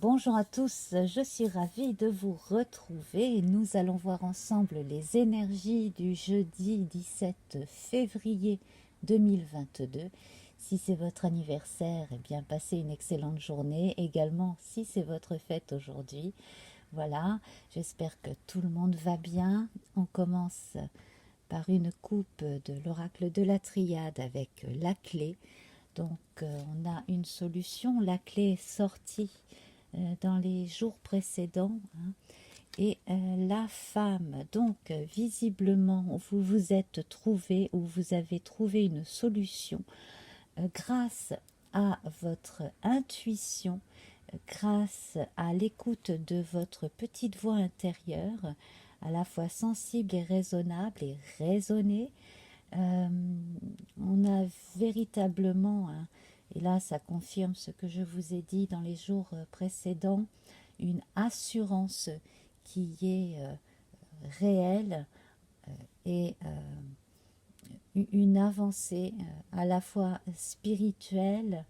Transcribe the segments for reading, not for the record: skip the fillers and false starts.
Bonjour à tous, je suis ravie de vous retrouver. Nous allons voir ensemble les énergies du jeudi 17 février 2022. Si c'est votre anniversaire, eh bien passez une excellente journée. Également, si c'est votre fête aujourd'hui, voilà, j'espère que tout le monde va bien. On commence par une coupe de l'oracle de la triade avec la clé. Donc on a une solution, la clé est sortie dans les jours précédents, hein, et la femme, donc visiblement vous vous êtes trouvé ou vous avez trouvé une solution grâce à votre intuition, grâce à l'écoute de votre petite voix intérieure, à la fois sensible et raisonnable et raisonnée. On a véritablement, hein, et là ça confirme ce que je vous ai dit dans les jours précédents, une assurance qui est réelle et une avancée à la fois spirituelle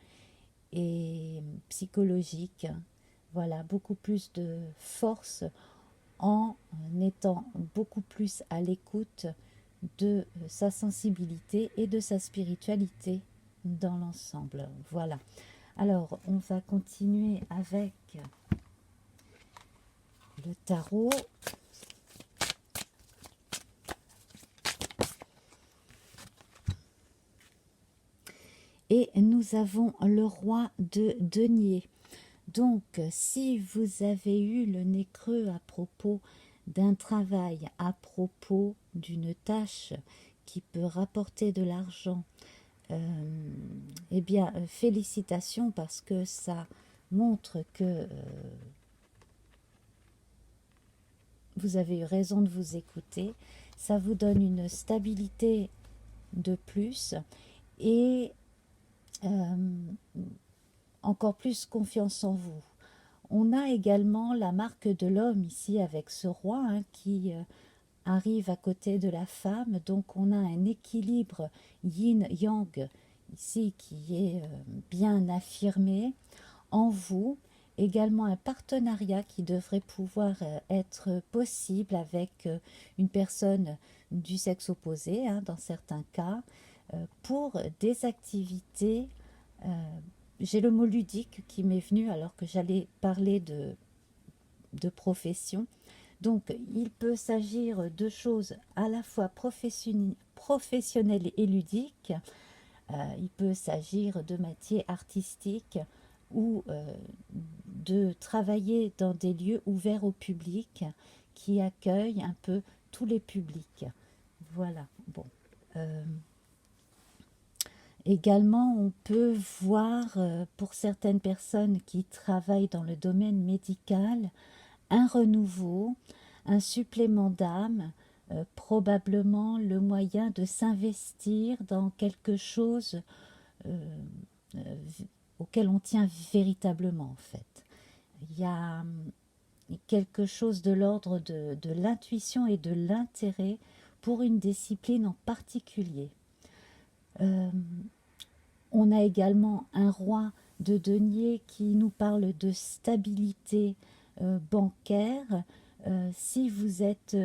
et psychologique. Voilà, beaucoup plus de force en étant beaucoup plus à l'écoute de sa sensibilité et de sa spiritualité dans l'ensemble. Voilà. Alors, on va continuer avec le tarot. Et nous avons le roi de denier. Donc, si vous avez eu le nez creux à propos d'un travail, à propos d'une tâche qui peut rapporter de l'argent, eh bien, félicitations parce que ça montre que vous avez eu raison de vous écouter. Ça vous donne une stabilité de plus et encore plus confiance en vous. On a également la marque de l'homme ici avec ce roi, hein, qui arrive à côté de la femme. Donc on a un équilibre yin-yang ici qui est bien affirmé en vous. Également un partenariat qui devrait pouvoir être possible avec une personne du sexe opposé, hein, dans certains cas, pour des activités. J'ai le mot ludique qui m'est venu alors que j'allais parler de profession. Donc, il peut s'agir de choses à la fois professionnelles et ludiques. Il peut s'agir de métiers artistiques ou de travailler dans des lieux ouverts au public qui accueillent un peu tous les publics. Voilà, bon. Également, on peut voir pour certaines personnes qui travaillent dans le domaine médical un renouveau, un supplément d'âme, probablement le moyen de s'investir dans quelque chose auquel on tient véritablement en fait. Il y a quelque chose de l'ordre de l'intuition et de l'intérêt pour une discipline en particulier. On a également un roi de denier qui nous parle de stabilité bancaire. Si vous êtes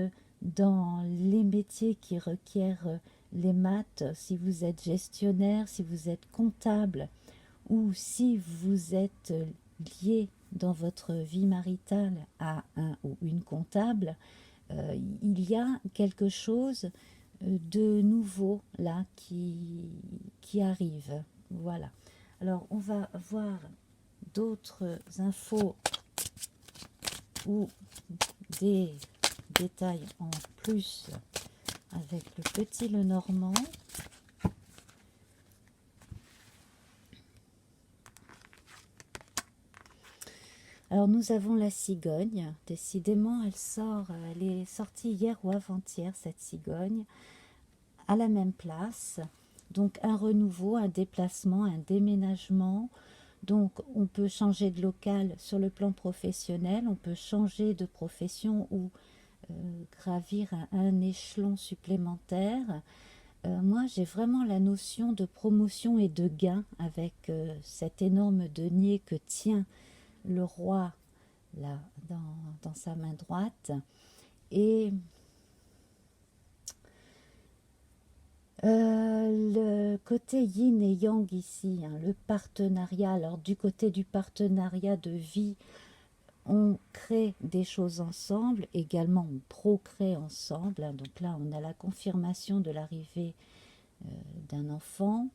dans les métiers qui requièrent les maths, si vous êtes gestionnaire, si vous êtes comptable ou si vous êtes lié dans votre vie maritale à un ou une comptable, il y a quelque chose de nouveau là qui arrive. Voilà. Alors, on va voir d'autres infos ou des détails en plus avec le petit Lenormand. Alors, nous avons la cigogne. Décidément, elle est sortie hier ou avant-hier, cette cigogne, à la même place. Donc, un renouveau, un déplacement, un déménagement. Donc, on peut changer de local sur le plan professionnel, on peut changer de profession ou gravir un échelon supplémentaire. Moi, j'ai vraiment la notion de promotion et de gain avec cet énorme denier que tient le roi là dans sa main droite. Et le côté yin et yang ici, hein, le partenariat. Alors du côté du partenariat de vie, on crée des choses ensemble, également on procrée ensemble, hein. Donc là on a la confirmation de l'arrivée d'un enfant.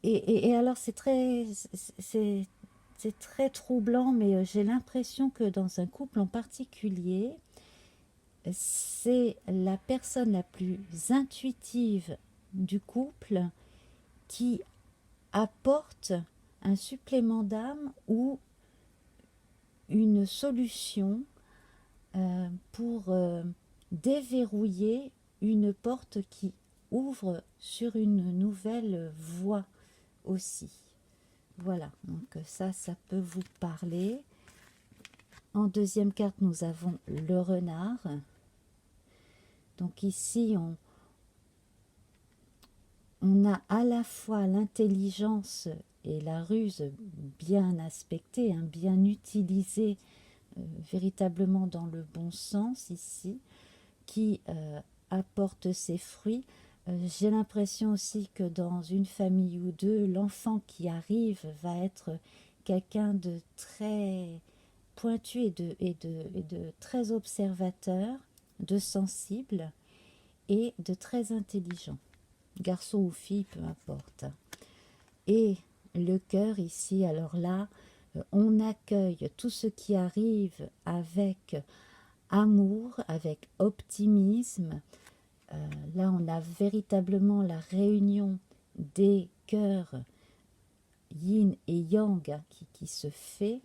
Et alors c'est très troublant, mais j'ai l'impression que dans un couple en particulier, c'est la personne la plus intuitive du couple qui apporte un supplément d'âme ou une solution pour déverrouiller une porte qui ouvre sur une nouvelle voie aussi. Voilà, donc ça peut vous parler. En deuxième carte, nous avons le renard. Donc ici, on a à la fois l'intelligence et la ruse bien aspectées, hein, bien utilisées, véritablement dans le bon sens ici, qui apporte ses fruits. J'ai l'impression aussi que dans une famille ou deux, l'enfant qui arrive va être quelqu'un de très pointu et de très observateur, de sensible et de très intelligent. Garçon ou fille, peu importe. Et le cœur ici, alors là, on accueille tout ce qui arrive avec amour, avec optimisme. Là, on a véritablement la réunion des cœurs yin et yang qui se fait.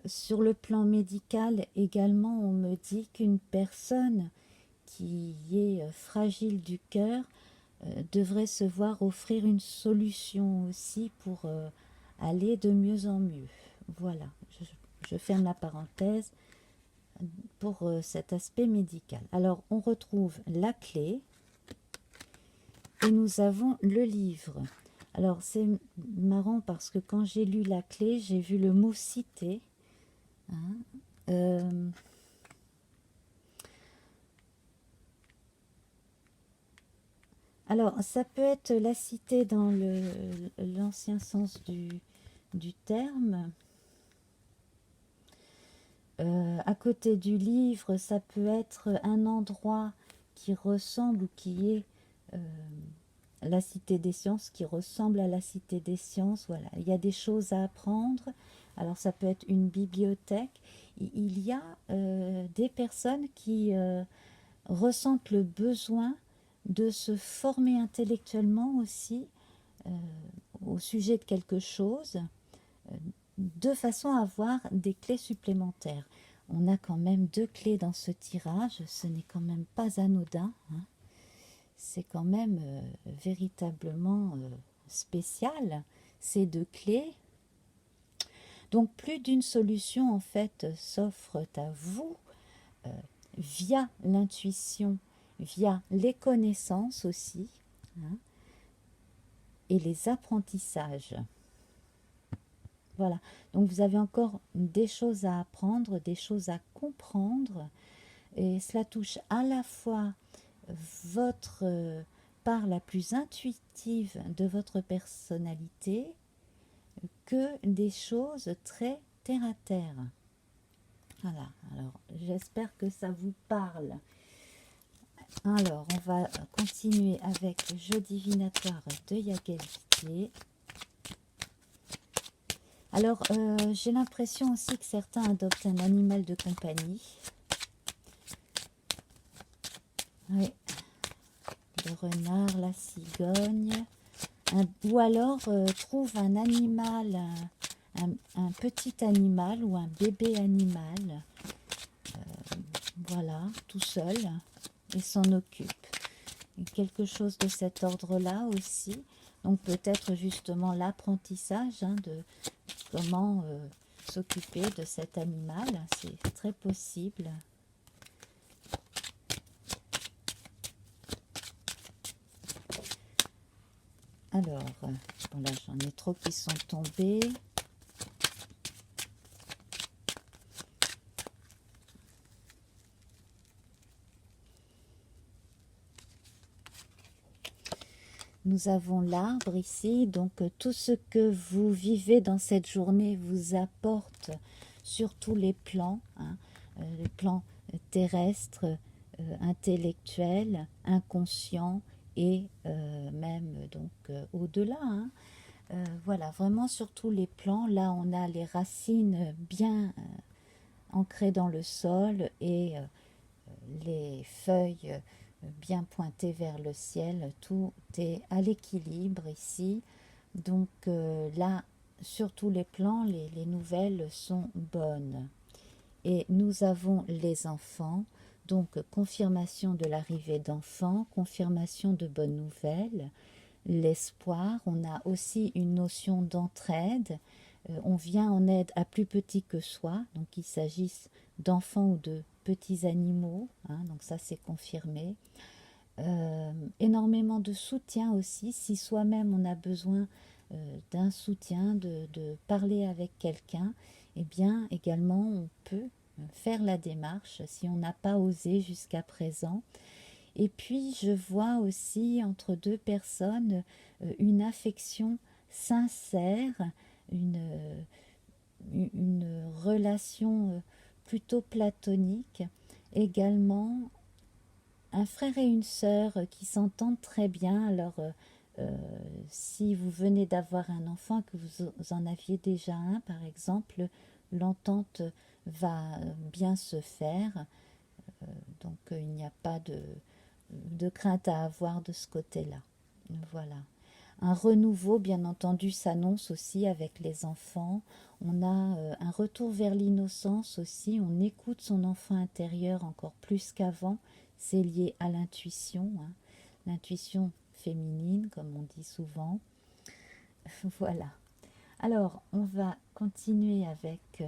Sur le plan médical également, on me dit qu'une personne qui est fragile du cœur devrait se voir offrir une solution aussi pour aller de mieux en mieux. Voilà, je ferme la parenthèse pour cet aspect médical. Alors, on retrouve la clé et nous avons le livre. Alors, c'est marrant parce que quand j'ai lu la clé, j'ai vu le mot cité. Hein, alors, ça peut être la cité dans l'ancien sens du terme. À côté du livre, ça peut être un endroit qui ressemble ou qui est la Cité des Sciences, qui ressemble à la Cité des Sciences. Voilà, il y a des choses à apprendre. Alors ça peut être une bibliothèque. Il y a des personnes qui ressentent le besoin de se former intellectuellement aussi au sujet de quelque chose, de façon à avoir des clés supplémentaires. On a quand même 2 clés dans ce tirage, ce n'est quand même pas anodin, hein. C'est quand même véritablement spécial, ces 2 clés. Donc plus d'une solution en fait s'offre à vous via l'intuition, via les connaissances aussi, hein, et les apprentissages. Voilà, donc vous avez encore des choses à apprendre, des choses à comprendre, et cela touche à la fois votre part la plus intuitive de votre personnalité que des choses très terre à terre. Voilà, alors j'espère que ça vous parle. Alors, on va continuer avec le jeu divinatoire de Yagelitier. Alors, j'ai l'impression aussi que certains adoptent un animal de compagnie. Oui, le renard, la cigogne. Ou alors, trouve un animal, un petit animal ou un bébé animal. Voilà, tout seul, et s'en occupe. Et quelque chose de cet ordre-là aussi. Donc peut-être justement l'apprentissage de comment s'occuper de cet animal, c'est très possible. Alors, bon là j'en ai trop qui sont tombés. Nous avons l'arbre ici, donc tout ce que vous vivez dans cette journée vous apporte sur tous les plans, hein, les plans terrestres, intellectuels, inconscients et même donc au-delà. Hein. Voilà, vraiment sur tous les plans. Là, on a les racines bien ancrées dans le sol et les feuilles bien pointées vers le ciel. Tout est à l'équilibre ici. Donc là, sur tous les plans, les nouvelles sont bonnes. Et nous avons les enfants, donc confirmation de l'arrivée d'enfants, confirmation de bonnes nouvelles, l'espoir. On a aussi une notion d'entraide. On vient en aide à plus petit que soi, donc qu'il s'agisse d'enfants ou de petits animaux, hein, donc ça c'est confirmé. Énormément de soutien aussi, si soi-même on a besoin d'un soutien, de parler avec quelqu'un, eh bien également on peut faire la démarche si on n'a pas osé jusqu'à présent. Et puis je vois aussi entre deux personnes une affection sincère, une relation plutôt platonique, également un frère et une sœur qui s'entendent très bien. Alors si vous venez d'avoir un enfant, que vous en aviez déjà un par exemple, l'entente va bien se faire, donc il n'y a pas de crainte à avoir de ce côté-là. Voilà. Un renouveau, bien entendu, s'annonce aussi avec les enfants. On a un retour vers l'innocence aussi. On écoute son enfant intérieur encore plus qu'avant. C'est lié à l'intuition, hein. L'intuition féminine, comme on dit souvent. Voilà. Alors, on va continuer avec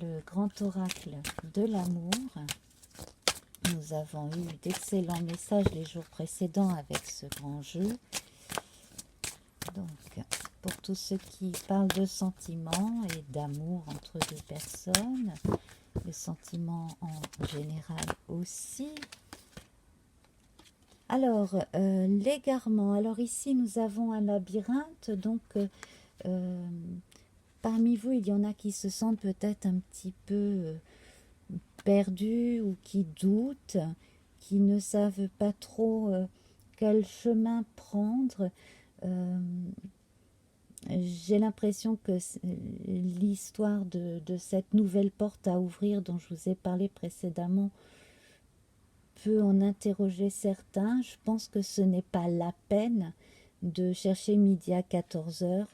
le grand oracle de l'amour. Nous avons eu d'excellents messages les jours précédents avec ce grand jeu. Donc, pour tous ceux qui parlent de sentiments et d'amour entre deux personnes, le sentiment en général aussi. Alors, l'égarement. Alors ici, nous avons un labyrinthe. Donc, parmi vous, il y en a qui se sentent peut-être un petit peu perdus ou qui doutent, qui ne savent pas trop quel chemin prendre. J'ai l'impression que l'histoire de cette nouvelle porte à ouvrir dont je vous ai parlé précédemment peut en interroger certains. Je pense que ce n'est pas la peine de chercher midi à 14 heures.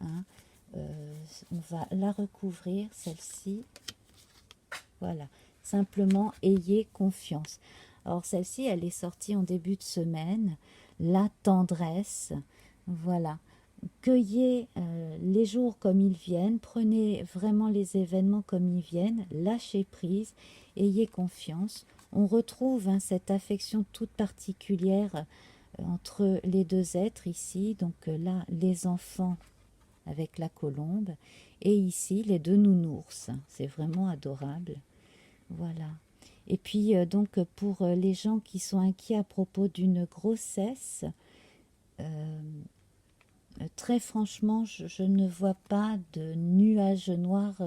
Hein. On va la recouvrir, celle-ci. Voilà. Simplement, ayez confiance. Alors, celle-ci, elle est sortie en début de semaine. La tendresse. Voilà. Cueillez les jours comme ils viennent. Prenez vraiment les événements comme ils viennent. Lâchez prise. Ayez confiance. On retrouve cette affection toute particulière entre les deux êtres ici. Donc là, les enfants avec la colombe. Et ici, les deux nounours. C'est vraiment adorable. Voilà. Et puis, donc, pour les gens qui sont inquiets à propos d'une grossesse, très franchement, je ne vois pas de nuages noirs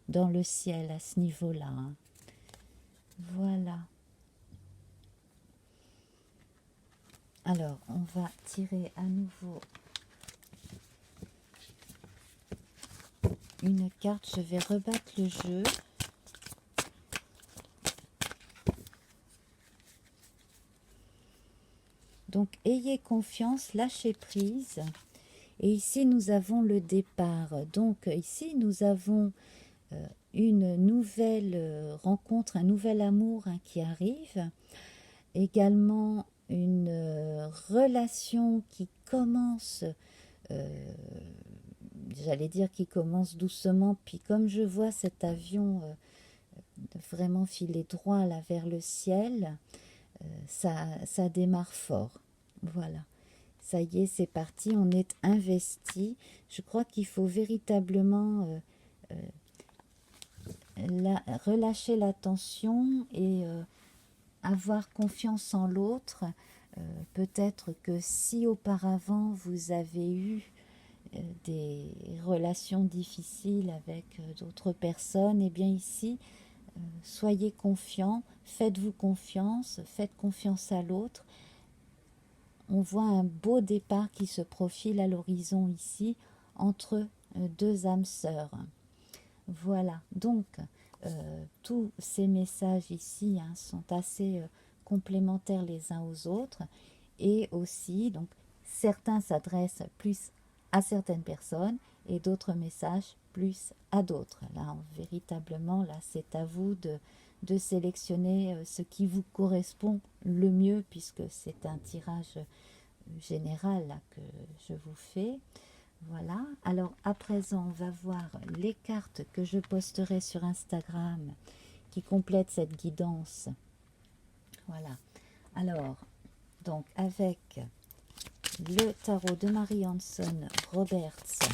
dans le ciel à ce niveau-là. Hein. Voilà. Alors, on va tirer à nouveau une carte. Je vais rebattre le jeu. Donc, ayez confiance, lâchez prise. Et ici, nous avons le départ. Donc, ici, nous avons une nouvelle rencontre, un nouvel amour qui arrive. Également, une relation qui commence, j'allais dire qui commence doucement. Puis, comme je vois cet avion vraiment filer droit là vers le ciel, ça démarre fort. Voilà. Ça y est, c'est parti, on est investi. Je crois qu'il faut véritablement relâcher la tension et avoir confiance en l'autre. Peut-être que si auparavant vous avez eu des relations difficiles avec d'autres personnes, et bien ici, soyez confiants, faites-vous confiance, faites confiance à l'autre. On voit un beau départ qui se profile à l'horizon ici entre deux âmes sœurs. Voilà, donc tous ces messages ici sont assez complémentaires les uns aux autres, et aussi, donc, certains s'adressent plus à certaines personnes et d'autres messages plus à d'autres. Là, véritablement, là, c'est à vous de sélectionner ce qui vous correspond le mieux, puisque c'est un tirage général là, que je vous fais. Voilà, alors à présent on va voir les cartes que je posterai sur Instagram qui complètent cette guidance. Voilà, alors donc avec le tarot de Marie Hanson Roberts,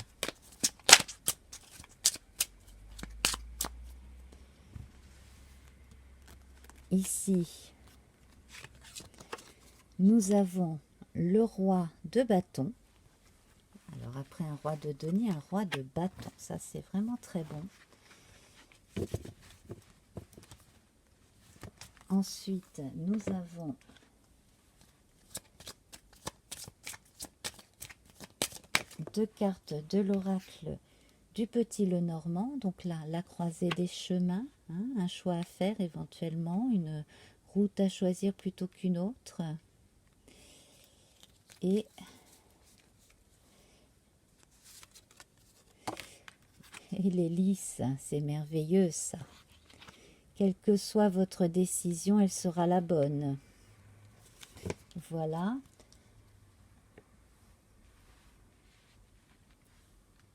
ici nous avons le roi de bâton. Alors après un roi de denier, un roi de bâton, ça c'est vraiment très bon. Ensuite, nous avons deux cartes de l'oracle du Petit Lenormand. Donc là, la croisée des chemins, un choix à faire éventuellement, une route à choisir plutôt qu'une autre. Et l'hélice, c'est merveilleux ça. Quelle que soit votre décision, elle sera la bonne. Voilà.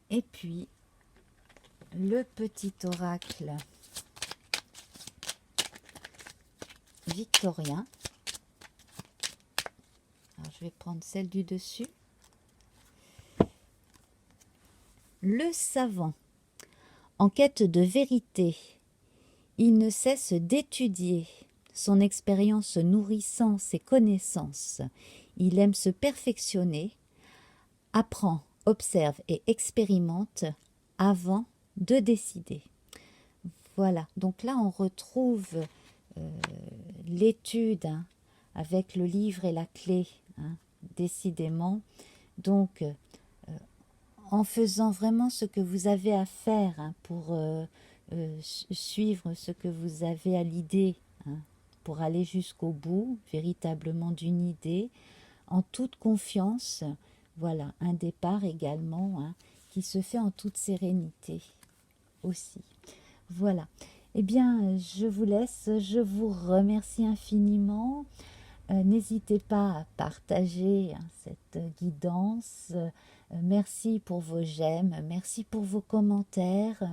Et puis, le petit oracle victorien. Alors, je vais prendre celle du dessus. Le savant, en quête de vérité, il ne cesse d'étudier, son expérience nourrissant ses connaissances. Il aime se perfectionner, apprend, observe et expérimente avant de décider. Voilà, donc là on retrouve l'étude avec le livre et la clé, décidément. Donc, en faisant vraiment ce que vous avez à faire pour suivre ce que vous avez à l'idée, pour aller jusqu'au bout, véritablement d'une idée, en toute confiance. Voilà, un départ également qui se fait en toute sérénité aussi. Voilà. Eh bien, je vous laisse, je vous remercie infiniment. N'hésitez pas à partager cette guidance. Merci pour vos j'aime, merci pour vos commentaires.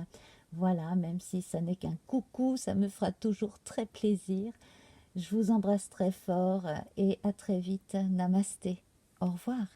Voilà, même si ça n'est qu'un coucou, ça me fera toujours très plaisir. Je vous embrasse très fort et à très vite. Namasté. Au revoir.